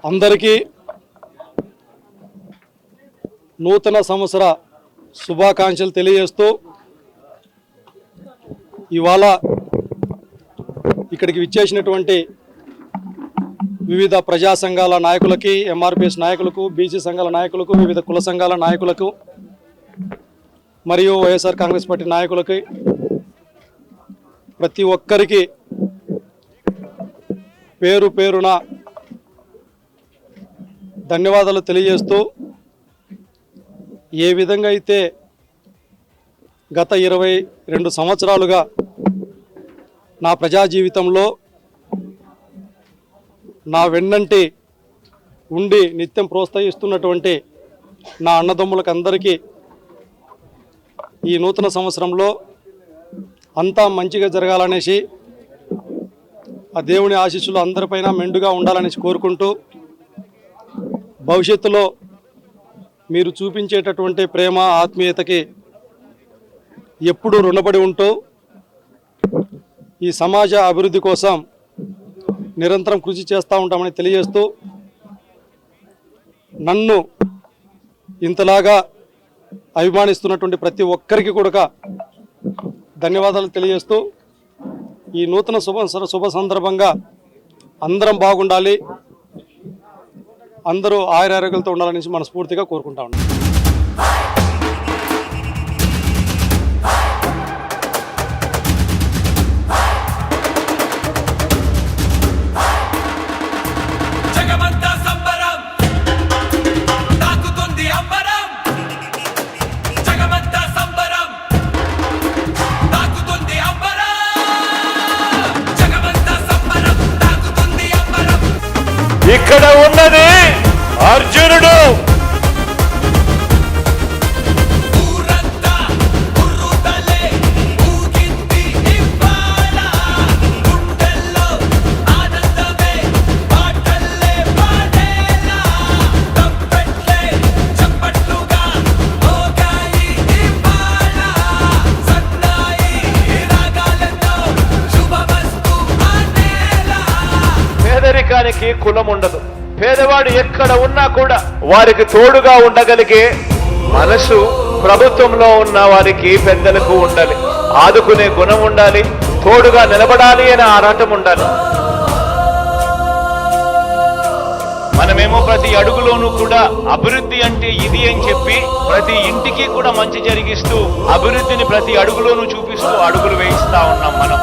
అందరికీ నూతన సంవత్సర శుభాకాంక్షలు తెలియజేస్తూ ఇవాళ ఇక్కడికి విచ్చేసినటువంటి వివిధ ప్రజా సంఘాల నాయకులకి, ఎంఆర్పిఎస్ నాయకులకు, బీసీ సంఘాల నాయకులకు, వివిధ కుల సంఘాల నాయకులకు మరియు వైఎస్ఆర్ కాంగ్రెస్ పార్టీ నాయకులకి ప్రతి ఒక్కరికి పేరు పేరున ధన్యవాదాలు తెలియజేస్తూ, ఏ విధంగా అయితే గత 22 సంవత్సరాలుగా నా ప్రజా జీవితంలో నా వెన్నంటి ఉండి నిత్యం ప్రోత్సహిస్తున్నటువంటి నా అన్నదమ్ములకు అందరికీ ఈ నూతన సంవత్సరంలో అంతా మంచిగా జరగాలనేసి, ఆ దేవుని ఆశీస్సులు అందరిపైన మెండుగా ఉండాలనేసి కోరుకుంటూ, భవిష్యత్తులో మీరు చూపించేటటువంటి ప్రేమ ఆత్మీయతకి ఎప్పుడూ రుణపడి ఉంటూ ఈ సమాజ అభివృద్ధి కోసం నిరంతరం కృషి చేస్తూ ఉంటామని తెలియజేస్తూ, నన్ను ఇంతలాగా అభిమానిస్తున్నటువంటి ప్రతి ఒక్కరికి కూడా ధన్యవాదాలు తెలియజేస్తూ, ఈ నూతన శుభ సందర్భంగా అందరం బాగుండాలి, అందరూ ఆయురారోగ్యాలతో ఉండాలని మనస్ఫూర్తిగా కోరుకుంటా ఉన్నాను. ఇక్కడ ఉన్నది అర్జునుడు. పేదరికానికి కులం ఉండదు. పేదవాడు ఎక్కడ ఉన్నా కూడా వారికి తోడుగా ఉండగలిగే మనసు ప్రభుత్వంలో ఉన్న వారికి, పెద్దలకు ఉండాలి. ఆదుకునే గుణం ఉండాలి, తోడుగా నిలబడాలి అనే ఆరాటం ఉండాలి. మనమేమో ప్రతి అడుగులోనూ కూడా అభివృద్ధి అంటే ఇది అని చెప్పి ప్రతి ఇంటికి కూడా మంచి జరిగిస్తూ, అభివృద్ధిని ప్రతి అడుగులోనూ చూపిస్తూ అడుగులు వేయిస్తా ఉన్నాం మనం.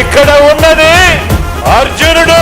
ఇక్కడ ఉన్నది అర్జునుడు.